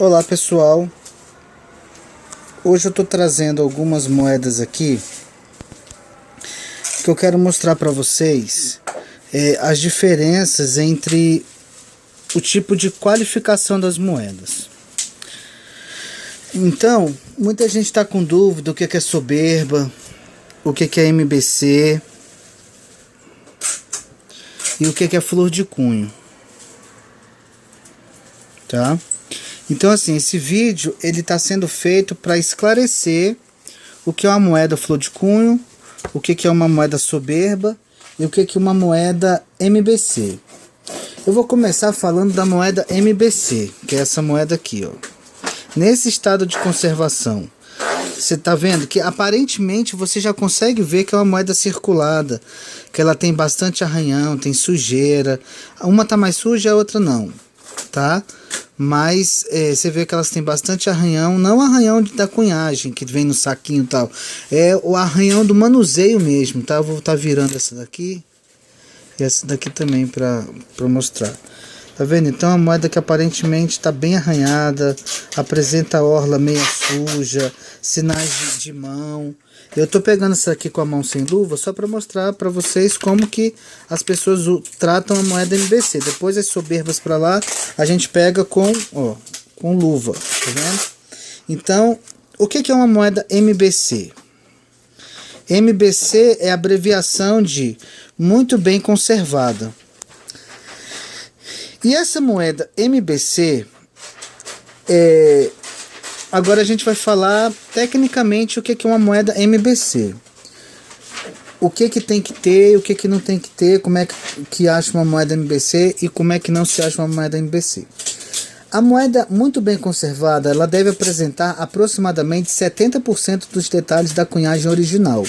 Olá pessoal, hoje eu estou trazendo algumas moedas aqui que eu quero mostrar para vocês as diferenças entre o tipo de qualificação das moedas. Então, muita gente está com dúvida o que é soberba, o que é MBC e o que é flor de cunho, tá? Então assim, esse vídeo ele está sendo feito para esclarecer o que é uma moeda flor de cunho, o que é uma moeda soberba e o que é uma moeda MBC. Eu vou começar falando da moeda MBC, que é essa moeda aqui, ó. Nesse estado de conservação, você está vendo que aparentemente você já consegue ver que é uma moeda circulada, que ela tem bastante arranhão, tem sujeira. Uma tá mais suja, a outra não, tá? Mas você vê que elas têm bastante arranhão, não arranhão da cunhagem que vem no saquinho e tal, é o arranhão do manuseio mesmo, tá? Eu vou estar virando essa daqui e essa daqui também para mostrar. Tá vendo? Então a moeda que aparentemente está bem arranhada, apresenta a orla meio suja, sinais de mão. Eu tô pegando essa aqui com a mão sem luva só para mostrar para vocês como que as pessoas tratam a moeda MBC. Depois as soberbas para lá a gente pega com luva, tá vendo? Então, o que é uma moeda MBC? MBC é a abreviação de muito bem conservada. E essa moeda MBC, agora a gente vai falar tecnicamente o que é uma moeda MBC. O que tem que ter, o que não tem que ter, como é que acha uma moeda MBC e como é que não se acha uma moeda MBC. A moeda muito bem conservada, ela deve apresentar aproximadamente 70% dos detalhes da cunhagem original.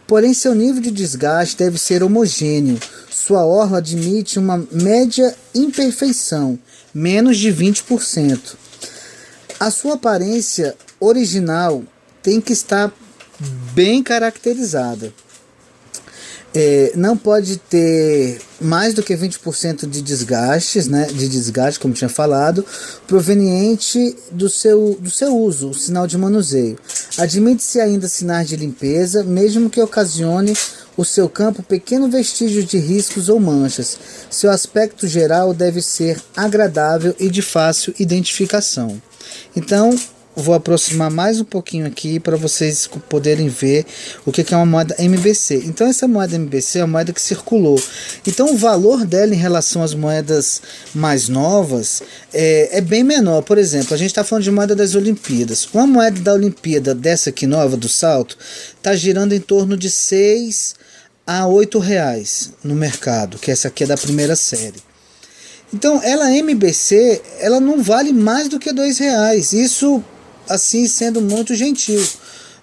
Porém, seu nível de desgaste deve ser homogêneo. Sua orla admite uma média imperfeição, menos de 20%. A sua aparência original tem que estar bem caracterizada. Não pode ter mais do que 20% de desgastes, né? De desgaste, como tinha falado, proveniente do seu uso, o sinal de manuseio. Admite-se ainda sinais de limpeza, mesmo que ocasione o seu campo pequeno vestígio de riscos ou manchas. Seu aspecto geral deve ser agradável e de fácil identificação. Então, vou aproximar mais um pouquinho aqui para vocês poderem ver o que é uma moeda MBC. Então essa moeda MBC é uma moeda que circulou. Então o valor dela em relação às moedas mais novas é bem menor. Por exemplo, a gente está falando de moeda das Olimpíadas. Uma moeda da Olimpíada dessa aqui nova, do salto, está girando em torno de 6 a 8 reais no mercado, que essa aqui é da primeira série. Então ela MBC, ela não vale mais do que 2 reais. Isso assim sendo muito gentil,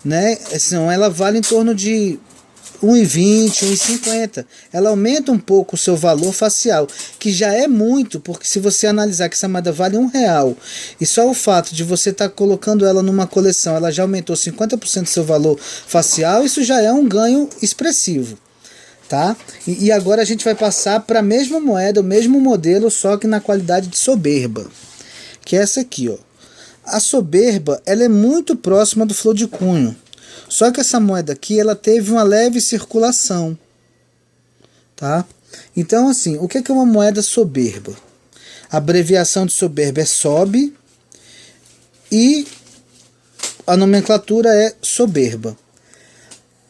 né? Então, ela vale em torno de 1,20, 1,50. Ela aumenta um pouco o seu valor facial, que já é muito, porque se você analisar que essa moeda vale R$1 e só o fato de você estar colocando ela numa coleção, ela já aumentou 50% do seu valor facial, isso já é um ganho expressivo. Tá? E agora a gente vai passar para a mesma moeda, o mesmo modelo, só que na qualidade de soberba, que é essa aqui, ó. A soberba, ela é muito próxima do flor de cunho, só que essa moeda aqui, ela teve uma leve circulação, tá? Então assim, o que é uma moeda soberba? A abreviação de soberba é SOB e a nomenclatura é soberba.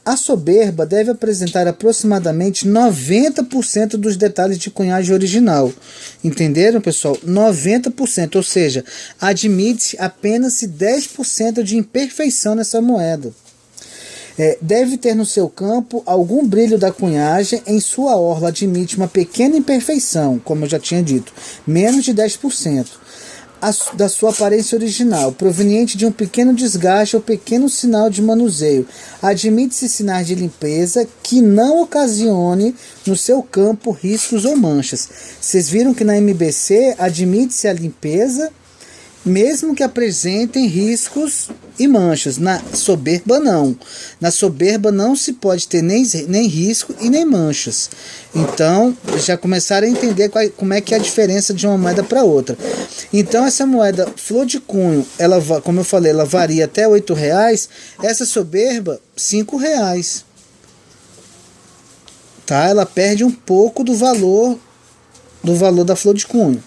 A soberba deve apresentar aproximadamente 90% dos detalhes de cunhagem original. Entenderam, pessoal? 90%, ou seja, admite apenas 10% de imperfeição nessa moeda. Deve ter no seu campo algum brilho da cunhagem, em sua orla admite uma pequena imperfeição, como eu já tinha dito, menos de 10%. Da sua aparência original, proveniente de um pequeno desgaste ou pequeno sinal de manuseio. Admite-se sinais de limpeza que não ocasione no seu campo riscos ou manchas. Vocês viram que na MBC admite-se a limpeza, mesmo que apresentem riscos e manchas. Na soberba não. Na soberba não se pode ter nem risco e nem manchas. Então já começaram a entender como é que é a diferença de uma moeda para outra. Então essa moeda flor de cunho, ela, como eu falei, ela varia até R$8. Essa soberba, R$5. Tá? Ela perde um pouco do valor da flor de cunho.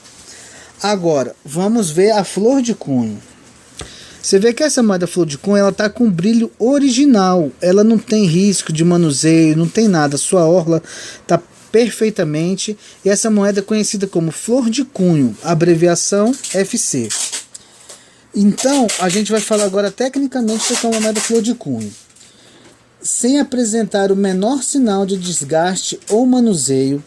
Agora, vamos ver a flor de cunho. Você vê que essa moeda flor de cunho, ela tá com brilho original. Ela não tem risco de manuseio, não tem nada. Sua orla tá perfeitamente. E essa moeda é conhecida como flor de cunho, abreviação FC. Então, a gente vai falar agora tecnicamente o que é uma moeda flor de cunho. Sem apresentar o menor sinal de desgaste ou manuseio,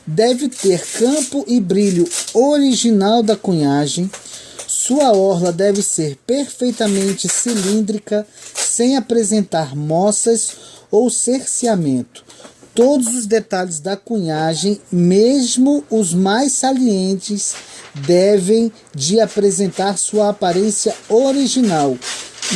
deve ter campo e brilho original da cunhagem. Sua orla deve ser perfeitamente cilíndrica, sem apresentar moças ou cerceamento. Todos os detalhes da cunhagem, mesmo os mais salientes, devem de apresentar sua aparência original.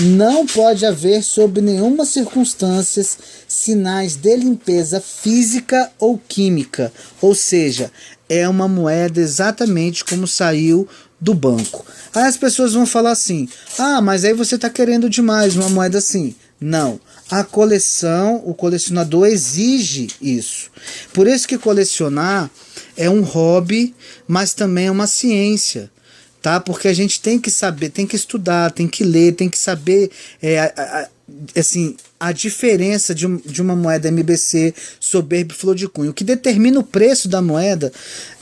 Não pode haver, sob nenhuma circunstância, sinais de limpeza física ou química. Ou seja, é uma moeda exatamente como saiu do banco. Aí as pessoas vão falar assim: ah, mas aí você está querendo demais uma moeda assim. Não, a coleção, o colecionador exige isso. Por isso que colecionar é um hobby, mas também é uma ciência. Tá? Porque a gente tem que saber, tem que estudar, tem que ler, tem que saber assim, a diferença de uma moeda MBC, soberba e flor de cunho. O que determina o preço da moeda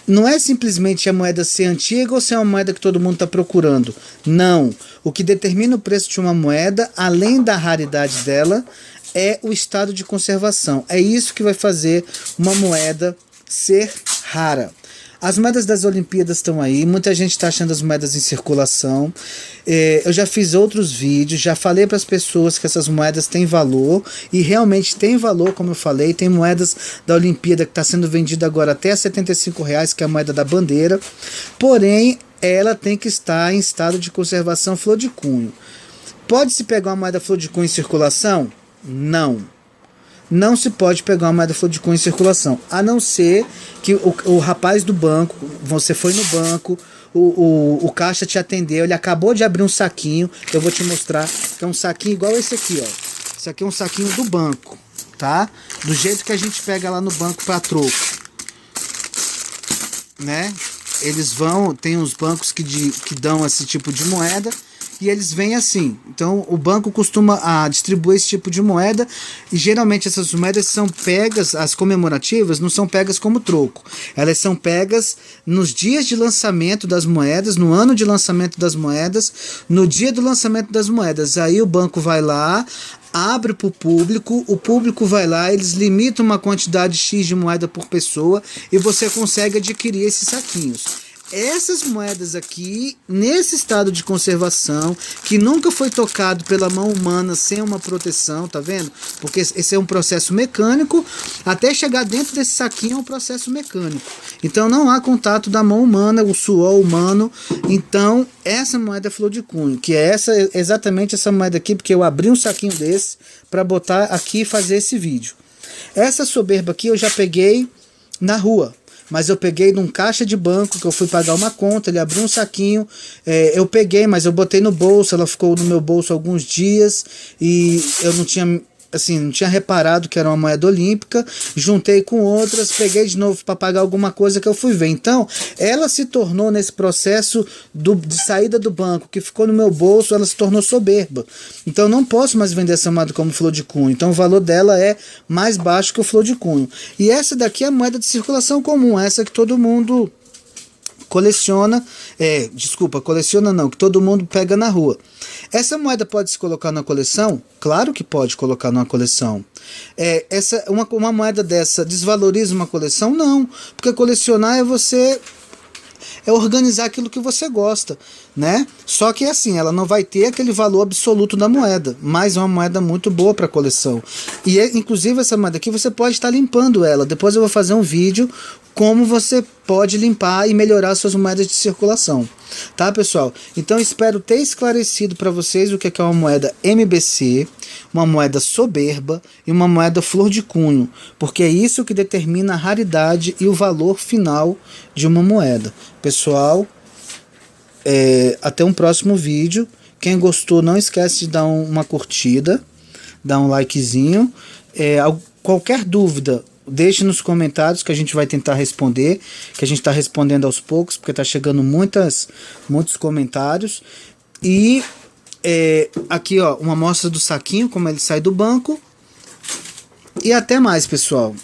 não é simplesmente a moeda ser antiga ou ser uma moeda que todo mundo está procurando. Não. O que determina o preço de uma moeda, além da raridade dela, é o estado de conservação. É isso que vai fazer uma moeda ser rara. As moedas das Olimpíadas estão aí, muita gente está achando as moedas em circulação. Eu já fiz outros vídeos, já falei para as pessoas que essas moedas têm valor, e realmente tem valor, como eu falei. Tem moedas da Olimpíada que está sendo vendida agora até a R$75, que é a moeda da bandeira, porém ela tem que estar em estado de conservação flor de cunho. Pode-se pegar uma moeda flor de cunho em circulação? Não. Não se pode pegar uma moeda flor de cunho em circulação, a não ser que o rapaz do banco, você foi no banco, o caixa te atendeu, ele acabou de abrir um saquinho, eu vou te mostrar, que é um saquinho igual esse aqui, ó. Esse aqui é um saquinho do banco, tá? Do jeito que a gente pega lá no banco para troco, né? Eles tem uns bancos que dão esse tipo de moeda, e eles vêm assim. Então o banco costuma distribuir esse tipo de moeda, e geralmente essas moedas são pegas, as comemorativas não são pegas como troco, elas são pegas nos dias de lançamento das moedas, no ano de lançamento das moedas, no dia do lançamento das moedas. Aí o banco vai lá, abre para o público vai lá, eles limitam uma quantidade X de moeda por pessoa, e você consegue adquirir esses saquinhos. Essas moedas aqui, nesse estado de conservação, que nunca foi tocado pela mão humana sem uma proteção, tá vendo? Porque esse é um processo mecânico, até chegar dentro desse saquinho é um processo mecânico. Então não há contato da mão humana, o suor humano. Então essa moeda é flor de cunho, que é exatamente essa moeda aqui, porque eu abri um saquinho desse para botar aqui e fazer esse vídeo. Essa soberba aqui eu já peguei na rua, mas eu peguei num caixa de banco, que eu fui pagar uma conta, ele abriu um saquinho, eu peguei, mas eu botei no bolso, ela ficou no meu bolso alguns dias, e eu não tinha reparado que era uma moeda olímpica, juntei com outras, peguei de novo para pagar alguma coisa que eu fui ver. Então, ela se tornou, nesse processo de saída do banco, que ficou no meu bolso, ela se tornou soberba. Então, não posso mais vender essa moeda como flor de cunho. Então, o valor dela é mais baixo que o flor de cunho. E essa daqui é a moeda de circulação comum, essa que todo mundo coleciona, coleciona não, que todo mundo pega na rua. Essa moeda pode se colocar na coleção? Claro que pode colocar numa coleção. Uma moeda dessa desvaloriza uma coleção? Não, porque colecionar é organizar aquilo que você gosta, né? Só que assim, ela não vai ter aquele valor absoluto da moeda, mas é uma moeda muito boa para coleção. E inclusive essa moeda aqui você pode estar limpando ela. Depois eu vou fazer um vídeo como você pode limpar e melhorar suas moedas de circulação. Tá, pessoal? Então espero ter esclarecido para vocês o que é uma moeda MBC, uma moeda soberba e uma moeda flor de cunho, porque é isso que determina a raridade e o valor final de uma moeda. Pessoal, até um próximo vídeo. Quem gostou, não esquece de dar uma curtida, dar um likezinho. Qualquer dúvida, deixe nos comentários que a gente vai tentar responder, que a gente está respondendo aos poucos, porque está chegando muitos comentários. E aqui, ó, uma amostra do saquinho, como ele sai do banco. E até mais, pessoal.